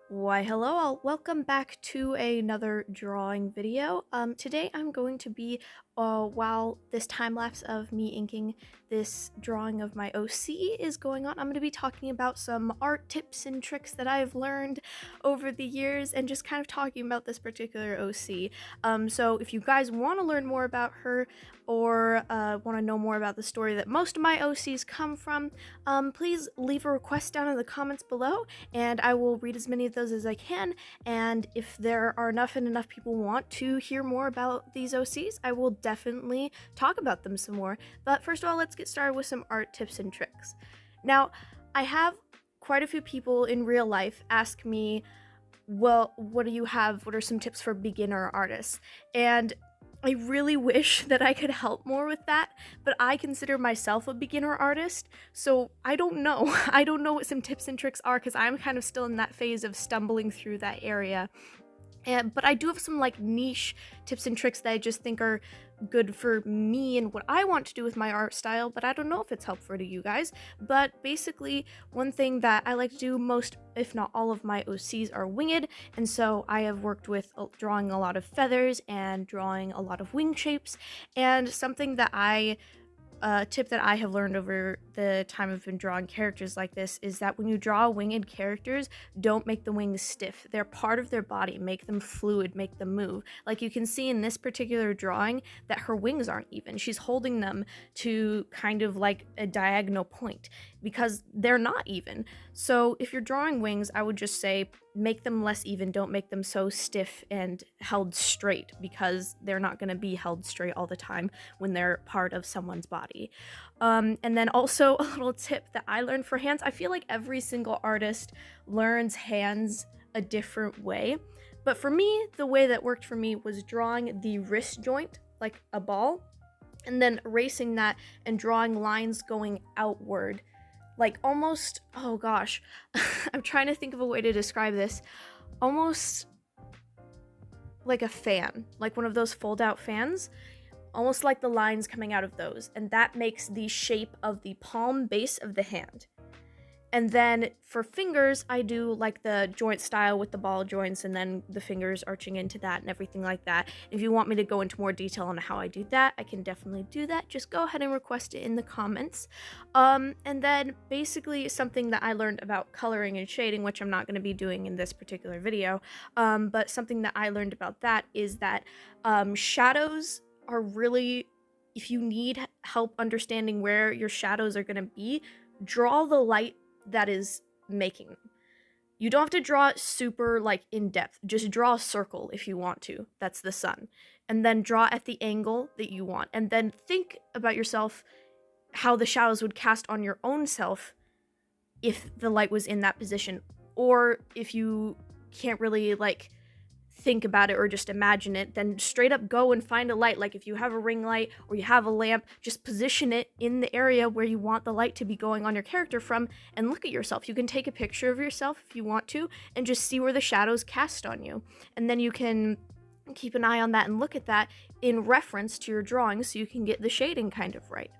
Why hello all, welcome back to another drawing video. Today I'm going to be, while this time-lapse of me inking this drawing of my OC is going on, I'm going to be talking about some art tips and tricks that I've learned over the years and just kind of talking about this particular OC. So if you guys want to learn more about her or want to know more about the story that most of my OCs come from, please leave a request down in the comments below and I will read as many of those as I can, and if there are enough people want to hear more about these OCs, I will definitely talk about them some more. But first of all, let's get started with some art tips and tricks. Now, I have quite a few people in real life ask me, well, what do you have? What are some tips for beginner artists? And I really wish that I could help more with that, but I consider myself a beginner artist, so I don't know. I don't know what some tips and tricks are because I'm kind of still in that phase of stumbling through that area. But I do have some like niche tips and tricks that I just think are good for me and what I want to do with my art style, but I don't know if it's helpful to you guys. But basically, one thing that I like to do most, if not all of my OCs are winged, and so I have worked with drawing a lot of feathers and drawing a lot of wing shapes, and something that tip that I have learned over the time I've been drawing characters like this is that when you draw winged characters, don't make the wings stiff. They're part of their body. Make them fluid, make them move. Like you can see in this particular drawing that her wings aren't even. She's holding them to kind of like a diagonal point because they're not even. So if you're drawing wings, I would just say make them less even. Don't make them so stiff and held straight because they're not going to be held straight all the time when they're part of someone's body. And then also a little tip that I learned for hands. I feel like every single artist learns hands a different way. But for me, the way that worked for me was drawing the wrist joint like a ball and then erasing that and drawing lines going outward. Like almost, oh gosh, I'm trying to think of a way to describe this. Almost like a fan, like one of those fold-out fans. Almost like the lines coming out of those, and that makes the shape of the palm base of the hand. And then for fingers, I do like the joint style with the ball joints and then the fingers arching into that and everything like that. If you want me to go into more detail on how I do that, I can definitely do that. Just go ahead and request it in the comments. And then basically something that I learned about coloring and shading, which I'm not going to be doing in this particular video, but something that I learned about that is that shadows are really, if you need help understanding where your shadows are going to be, draw the light that is making them. You don't have to draw it super like in depth. Just draw a circle if you want to. That's the sun. And then draw at the angle that you want. And then think about yourself, how the shadows would cast on your own self if the light was in that position. Or if you can't really like think about it or just imagine it, then straight up go and find a light. Like if you have a ring light or you have a lamp, just position it in the area where you want the light to be going on your character from and look at yourself. You can take a picture of yourself if you want to and just see where the shadows cast on you. And then you can keep an eye on that and look at that in reference to your drawing so you can get the shading kind of right.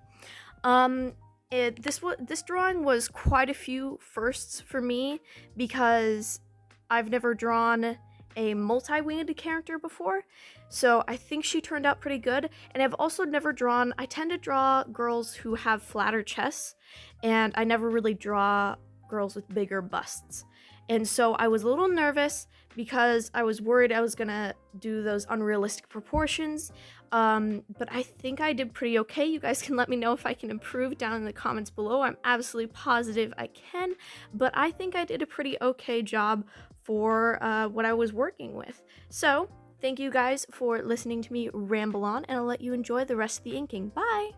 This drawing was quite a few firsts for me because I've never drawn a multi-winged character before, so I think she turned out pretty good. And I've also never drawn, I tend to draw girls who have flatter chests, and I never really draw girls with bigger busts. And so I was a little nervous because I was worried I was gonna do those unrealistic proportions, but I think I did pretty okay. You guys can let me know if I can improve down in the comments below. I'm absolutely positive I can, but I think I did a pretty okay job for what I was working with. So thank you guys for listening to me ramble on, and I'll let you enjoy the rest of the inking. Bye!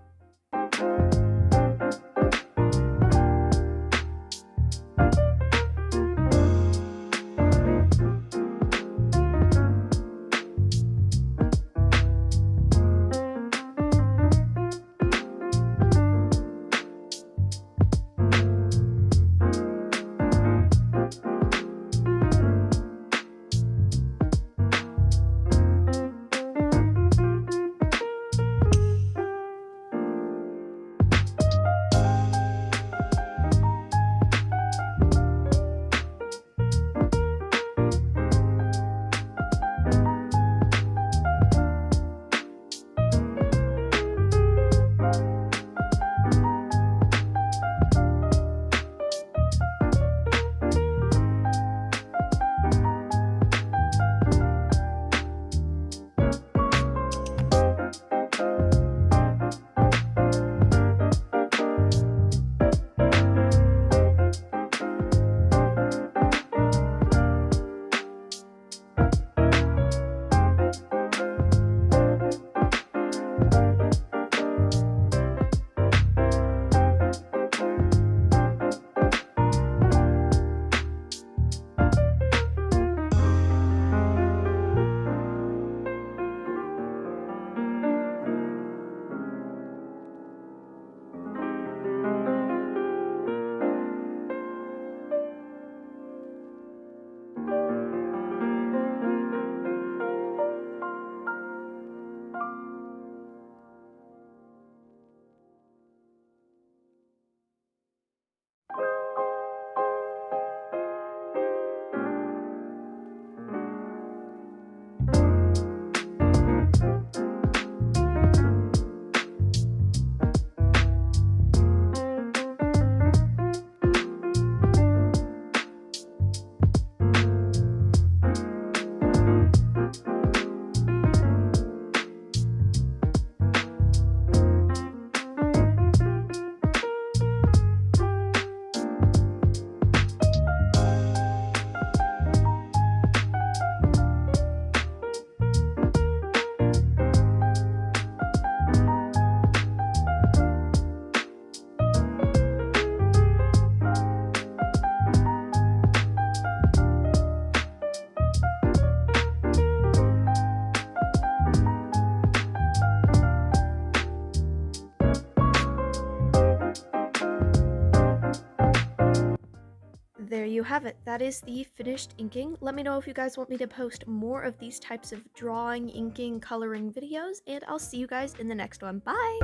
there you have it. That is the finished inking. Let me know if you guys want me to post more of these types of drawing, inking, coloring videos, and I'll see you guys in the next one. Bye!